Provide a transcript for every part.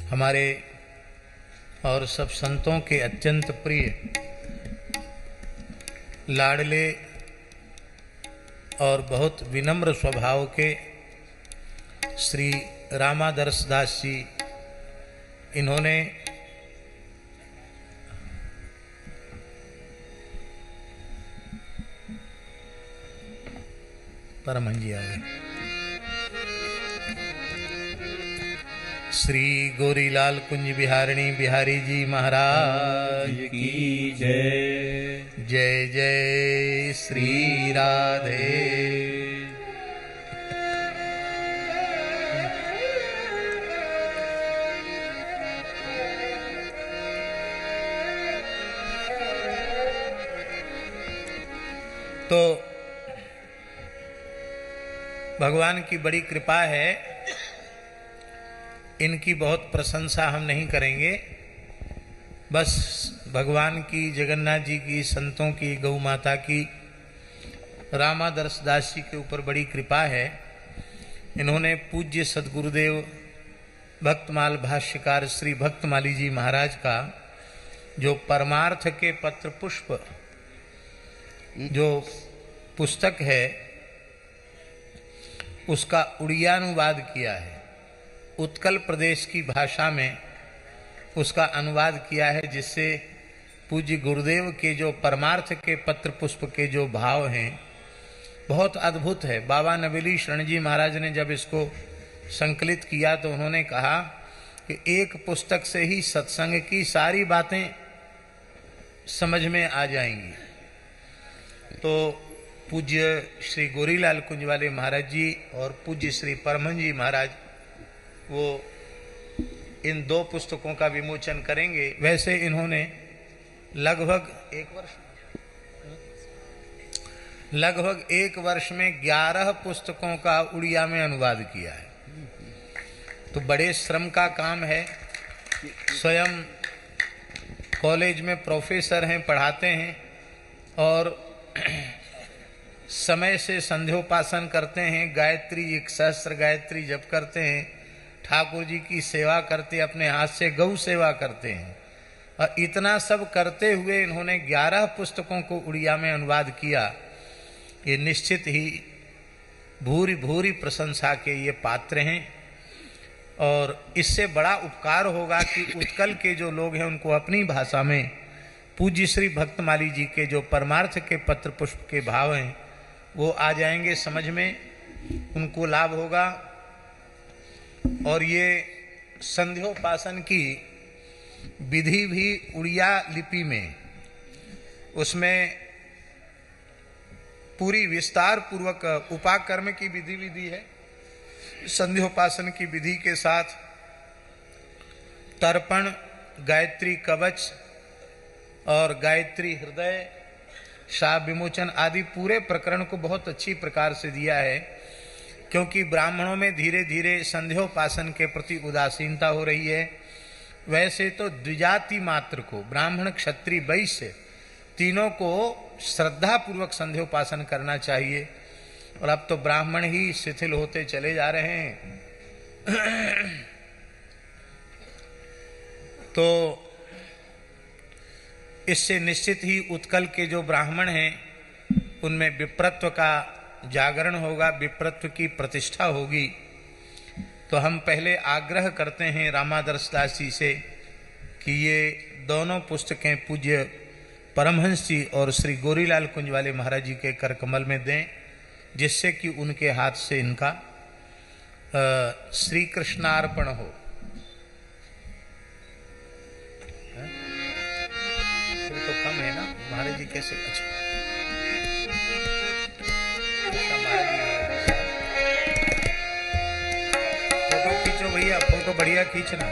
हमारे और सब संतों के अत्यंत प्रिय लाडले और बहुत विनम्र स्वभाव के श्री रामादर्श दास जी, इन्होंने परमहंस जी आ गए। श्री गोरीलाल कुंज बिहारिणी बिहारी जी महाराज की जय। जय जय श्री राधे। तो भगवान की बड़ी कृपा है, इनकी बहुत प्रशंसा हम नहीं करेंगे। बस भगवान की, जगन्नाथ जी की, संतों की, गौ माता की, रामादर्श दास जी के ऊपर बड़ी कृपा है। इन्होंने पूज्य सद्गुरुदेव भक्तमाल भाष्यकार श्री भक्तमाली जी महाराज का जो परमार्थ के पत्र पुष्प जो पुस्तक है, उसका उड़िया अनुवाद किया है। उत्कल प्रदेश की भाषा में उसका अनुवाद किया है, जिससे पूज्य गुरुदेव के जो परमार्थ के पत्र पुष्प के जो भाव हैं बहुत अद्भुत है। बाबा नवेली शरण जी महाराज ने जब इसको संकलित किया तो उन्होंने कहा कि एक पुस्तक से ही सत्संग की सारी बातें समझ में आ जाएंगी। तो पूज्य श्री गोरीलाल कुंज वाले महाराज जी और पूज्य श्री परमहंस जी महाराज वो इन दो पुस्तकों का विमोचन करेंगे। वैसे इन्होंने लगभग एक वर्ष में 11 पुस्तकों का उड़िया में अनुवाद किया है। तो बड़े श्रम का काम है। स्वयं कॉलेज में प्रोफेसर हैं, पढ़ाते हैं और समय से संध्योपासन करते हैं, गायत्री 1 सहस्त्र गायत्री जप करते हैं, ठाकुर जी की सेवा करते, अपने हाथ से गौ सेवा करते हैं। और इतना सब करते हुए इन्होंने 11 पुस्तकों को उड़िया में अनुवाद किया। ये निश्चित ही भूरी भूरी प्रशंसा के ये पात्र हैं। और इससे बड़ा उपकार होगा कि उत्कल के जो लोग हैं उनको अपनी भाषा में पूज्य श्री भक्तमाली जी के जो परमार्थ के पत्र पुष्प के भाव हैं वो आ जाएंगे समझ में, उनको लाभ होगा। और ये संध्योपासन की विधि भी उड़िया लिपि में, उसमें पूरी विस्तार पूर्वक उपाकर्म की विधि है। संध्योपासन की विधि के साथ तर्पण, गायत्री कवच और गायत्री हृदय, शाप विमोचन आदि पूरे प्रकरण को बहुत अच्छी प्रकार से दिया है। क्योंकि ब्राह्मणों में धीरे धीरे संध्योपासन के प्रति उदासीनता हो रही है। वैसे तो द्विजाति मात्र को, ब्राह्मण क्षत्रिय वैश्य तीनों को श्रद्धा पूर्वक संध्योपासन करना चाहिए। और अब तो ब्राह्मण ही शिथिल होते चले जा रहे हैं। तो इससे निश्चित ही उत्कल के जो ब्राह्मण हैं उनमें विप्रत्व का जागरण होगा, विप्रत्व की प्रतिष्ठा होगी। तो हम पहले आग्रह करते हैं रामादर्श दास जी से कि ये दोनों पुस्तकें पूज्य परमहंस जी और श्री गोरीलाल कुंज वाले महाराज जी के कर कमल में दें, जिससे कि उनके हाथ से इनका श्री कृष्णार्पण हो। तो कम है ना महाराज जी, कैसे? अच्छा, फोटो खींचो भैया, फोटो बढ़िया खींचना।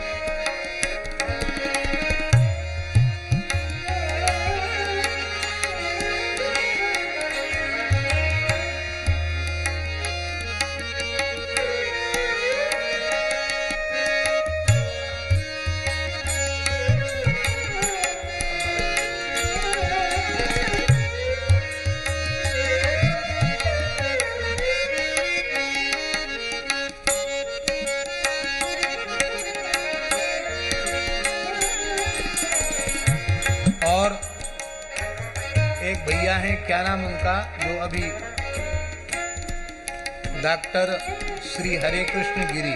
एक भैया हैं, क्या नाम उनका, जो अभी डॉक्टर श्री हरे कृष्ण गिरी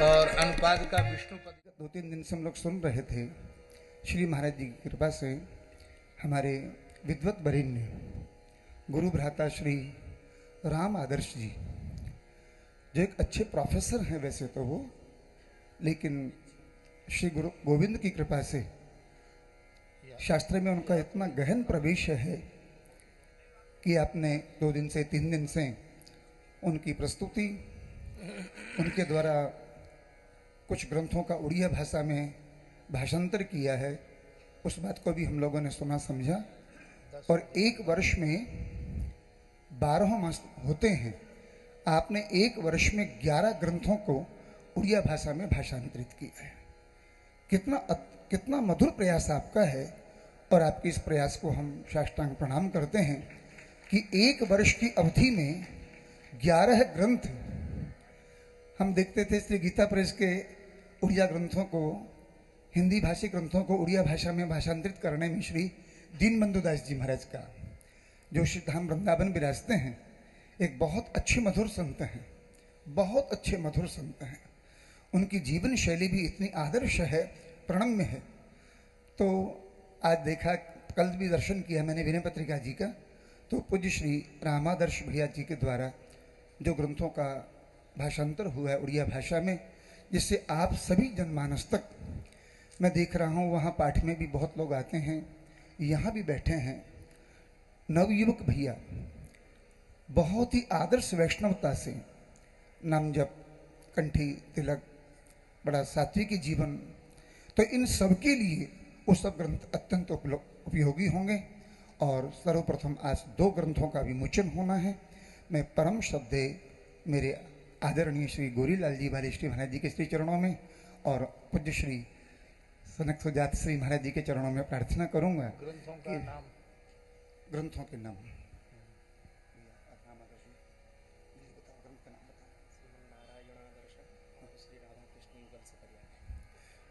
और अनुपाद का विष्णुपद। 2-3 दिन से हम लोग सुन रहे थे, श्री महाराज जी की कृपा से हमारे विद्वत वरेण्य गुरु भ्राता श्री राम आदर्श जी, जो एक अच्छे प्रोफेसर हैं वैसे तो वो, लेकिन श्री गुरु गोविंद की कृपा से शास्त्र में उनका इतना गहन प्रवेश है कि आपने 2 दिन से 3 दिन से उनकी प्रस्तुति, उनके द्वारा कुछ ग्रंथों का उड़िया भाषा में भाषांतर किया है, उस बात को भी हम लोगों ने सुना समझा। और 1 वर्ष में 12 मास होते हैं, आपने 1 वर्ष में 11 ग्रंथों को उड़िया भाषा में भाषांतरित किया है। कितना मधुर प्रयास आपका है, और आपके इस प्रयास को हम साष्टांग प्रणाम करते हैं कि 1 वर्ष की अवधि में 11 ग्रंथ। हम देखते थे श्री गीता प्रेस के उड़िया ग्रंथों को, हिंदी भाषी ग्रंथों को उड़िया भाषा में भाषांतरित करने में श्री दीनबंधु दास जी महाराज का, जो श्री धाम वृंदावन विराजते हैं, एक बहुत अच्छे मधुर संत हैं, बहुत अच्छे मधुर संत हैं। उनकी जीवन शैली भी इतनी आदर्श है, प्रणम्य है। तो आज देखा, कल भी दर्शन किया मैंने विनय पत्रिका जी का, तो पूज्य श्री रामादर्श भैया जी के द्वारा जो ग्रंथों का भाषांतर हुआ है उड़िया भाषा में, जिससे आप सभी जनमानस तक, मैं देख रहा हूँ वहाँ पाठ में भी बहुत लोग आते हैं, यहाँ भी बैठे हैं नवयुवक भैया, बहुत ही आदर्श वैष्णवता से नाम जप, कंठी तिलक, बड़ा सात्विकी जीवन, तो इन सब के लिए वो सब ग्रंथ अत्यंत उपयोगी होंगे। और सर्वप्रथम आज 2 ग्रंथों का विमोचन होना है। मैं परम श्रद्धेय मेरे आदरणीय श्री गोरीलाल जी वाले श्री महाराज जी के श्री चरणों में और पूज्य श्री सनक सुजात श्री महाराज जी के चरणों में प्रार्थना करूंगा। ग्रंथों के नाम, ग्रंथों के नाम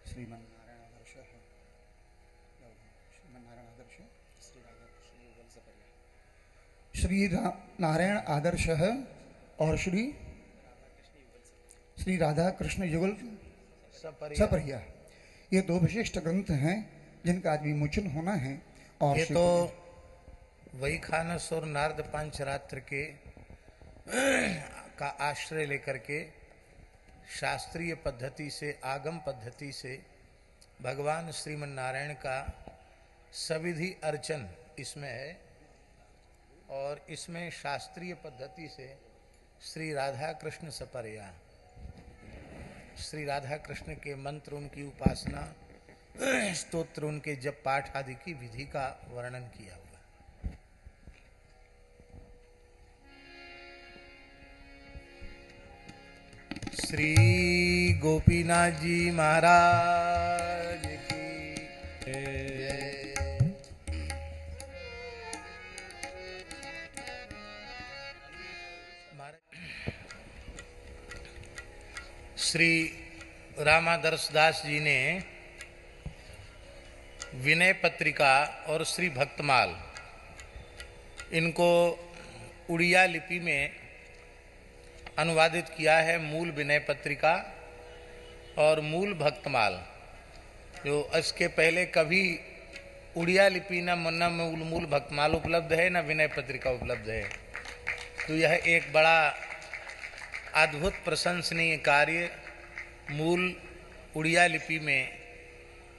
श्रीमन नारायण आदर्श है, श्रीमन नारायण आदर्श, श्री नारायण आदर्श है और श्री राधा कृष्ण युगल सपरिया, ये 2 विशिष्ट ग्रंथ हैं जिनका आज विमोचन होना है। और ये तो वैखानस और नारद पांचरात्र के का आश्रय लेकर के शास्त्रीय पद्धति से, आगम पद्धति से भगवान श्रीमन नारायण का सविधि अर्चन इसमें है, और इसमें शास्त्रीय पद्धति से श्री राधा कृष्ण सपरिया, श्री राधा कृष्ण के मंत्र, उनकी उपासना, स्तोत्र, उनके जप पाठ आदि की विधि का वर्णन किया हुआ। श्री गोपीनाथ जी महाराज की जय। श्री रामादर्श दास जी ने विनय पत्रिका और श्री भक्तमाल, इनको उड़िया लिपि में अनुवादित किया है। मूल विनय पत्रिका और मूल भक्तमाल, जो इसके पहले कभी उड़िया लिपि न मूल भक्तमाल उपलब्ध है, न विनय पत्रिका उपलब्ध है। तो यह एक बड़ा अद्भुत प्रशंसनीय कार्य, मूल उड़िया लिपि में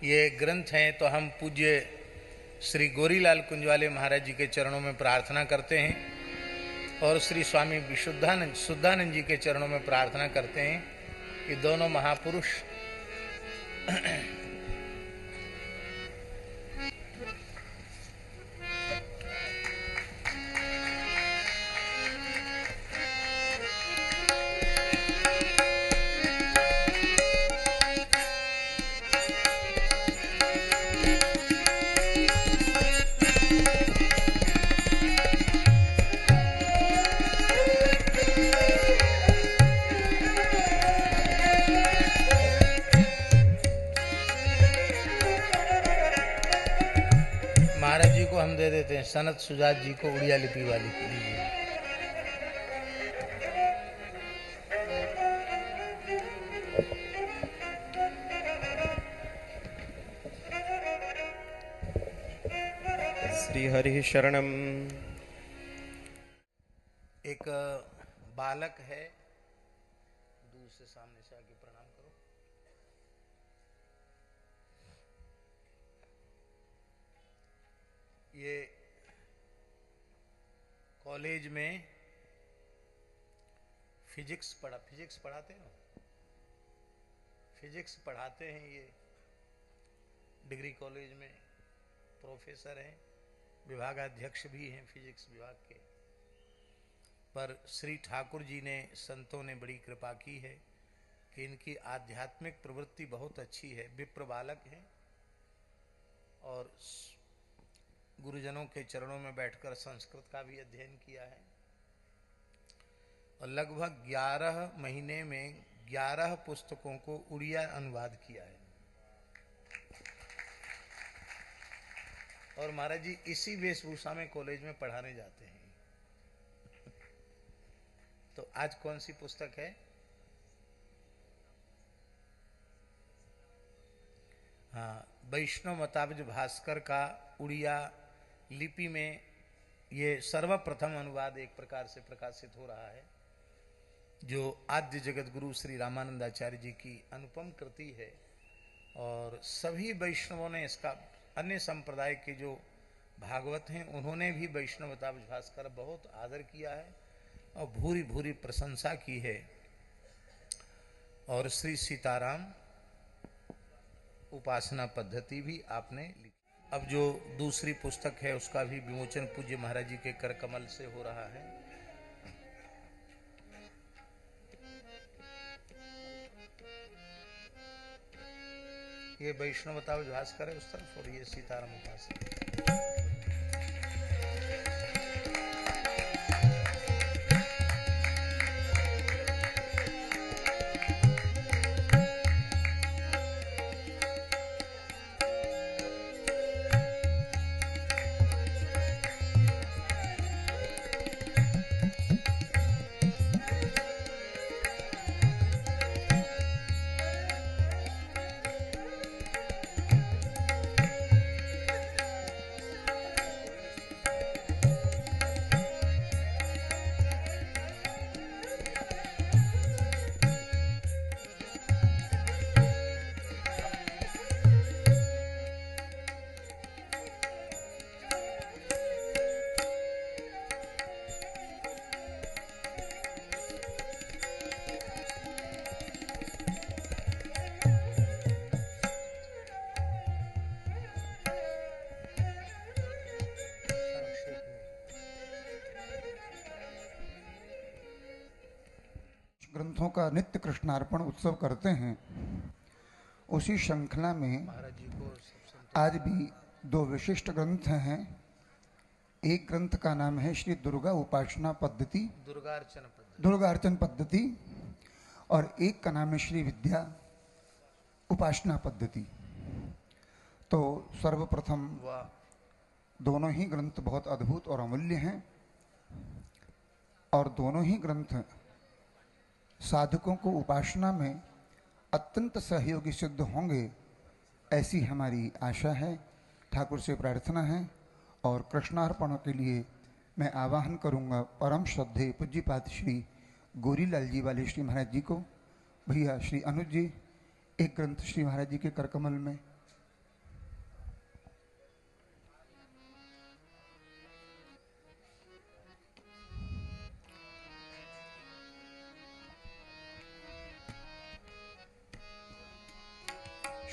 ये ग्रंथ हैं। तो हम पूज्य श्री गोरीलाल कुंजवाले महाराज जी के चरणों में प्रार्थना करते हैं और श्री स्वामी शुद्धानंद जी के चरणों में प्रार्थना करते हैं कि दोनों महापुरुष हम दे देते हैं सनत सुजात जी को, उड़िया लिपि वाली को। लीजिए। श्री हरि शरणम। एक बालक है, दूर से सामने से आके प्रणाम करो। ये कॉलेज में फिजिक्स पढ़ाते हैं, फिजिक्स पढ़ाते हैं। ये डिग्री कॉलेज में प्रोफेसर हैं, विभागाध्यक्ष भी हैं फिजिक्स विभाग के। पर श्री ठाकुर जी ने, संतों ने बड़ी कृपा की है कि इनकी आध्यात्मिक प्रवृत्ति बहुत अच्छी है। विप्र बालक हैं और गुरुजनों के चरणों में बैठकर संस्कृत का भी अध्ययन किया है और लगभग 11 महीने में 11 पुस्तकों को उड़िया अनुवाद किया है। और महाराज जी इसी वेशभूषा में कॉलेज में पढ़ाने जाते हैं। तो आज कौन सी पुस्तक है? हाँ, वैष्णव मताब्ज भास्कर का उड़िया लिपि में ये सर्वप्रथम अनुवाद एक प्रकार से प्रकाशित हो रहा है, जो आद्य जगत गुरु श्री रामानंदाचार्य जी की अनुपम कृति है। और सभी वैष्णवों ने इसका, अन्य संप्रदाय के जो भागवत हैं उन्होंने भी वैष्णव मताब्ज भास्कर बहुत आदर किया है और भूरी भूरी प्रशंसा की है। और श्री सीताराम उपासना पद्धति भी आपने लिखी। अब जो दूसरी पुस्तक है उसका भी विमोचन पूज्य महाराज जी के कर कमल से हो रहा है। ये वैष्णव मताब्ज भास्कर है उस तरफ, और ये सीताराम उपासना। ग्रंथों का नित्य कृष्णार्पण उत्सव करते हैं, उसी श्रृंखला में महाराज जी को सब आज भी दो विशिष्ट ग्रंथ हैं। एक ग्रंथ का नाम है श्री दुर्गा उपासना पद्धति, दुर्गार्चन पद्धति, और एक का नाम है श्री विद्या उपासना पद्धति। तो सर्वप्रथम दोनों ही ग्रंथ बहुत अद्भुत और अमूल्य हैं और दोनों ही ग्रंथ साधकों को उपासना में अत्यंत सहयोगी सिद्ध होंगे, ऐसी हमारी आशा है, ठाकुर से प्रार्थना है। और कृष्णार्पण के लिए मैं आवाहन करूंगा परम श्रद्धेय पूज्यपाद श्री गोरीलाल जी वाले श्री महाराज जी को। भैया श्री अनुज जी एक ग्रंथ श्री महाराज जी के करकमल में।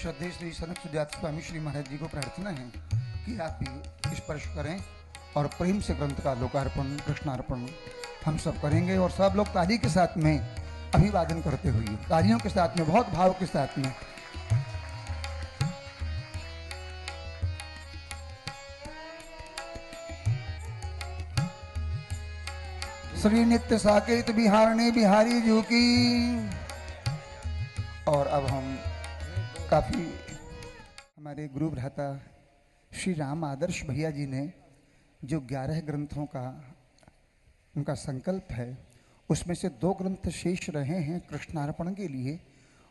श्रद्धेय श्री सनक सुजात स्वामी श्री महाराज जी को प्रार्थना है कि आप भी स्पर्श करें और प्रेम से ग्रंथ का लोकार्पण कृष्णार्पण हम सब करेंगे। और सब लोग ताली के साथ में अभिवादन करते हुए, तालियों के साथ में, बहुत भाव के साथ में। श्री नित्य साकेत बिहारणी बिहारी जी की। और अब हम काफी हमारे गुरु भ्राता श्री राम आदर्श भैया जी ने जो 11 ग्रंथों का उनका संकल्प है, उसमें से 2 ग्रंथ शेष रहे हैं कृष्णार्पण के लिए।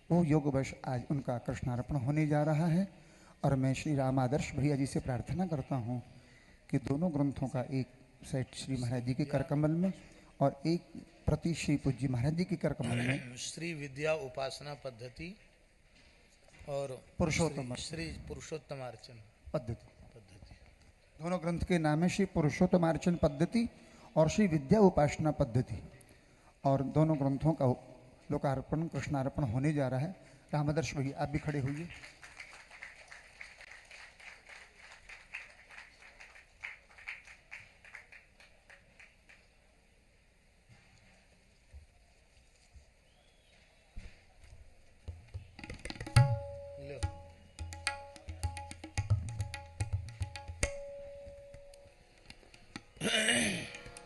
वो योगवश आज उनका कृष्णार्पण होने जा रहा है। और मैं श्री राम आदर्श भैया जी से प्रार्थना करता हूँ कि दोनों ग्रंथों का एक सेट श्री महाराज जी के करकमल में और एक प्रति श्री पूज्य महाराज जी के करकमल में श्री विद्या उपासना पद्धति और पुरुषोत्तम श्री पुरुषोत्तमार्चन पद्धति, पद्धति। दोनों ग्रंथ के नाम है श्री पुरुषोत्तमार्चन पद्धति और श्री विद्या उपासना पद्धति। और दोनों ग्रंथों का लोकार्पण कृष्णार्पण होने जा रहा है। रामादर्श भैया आप भी खड़े होइए।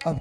अब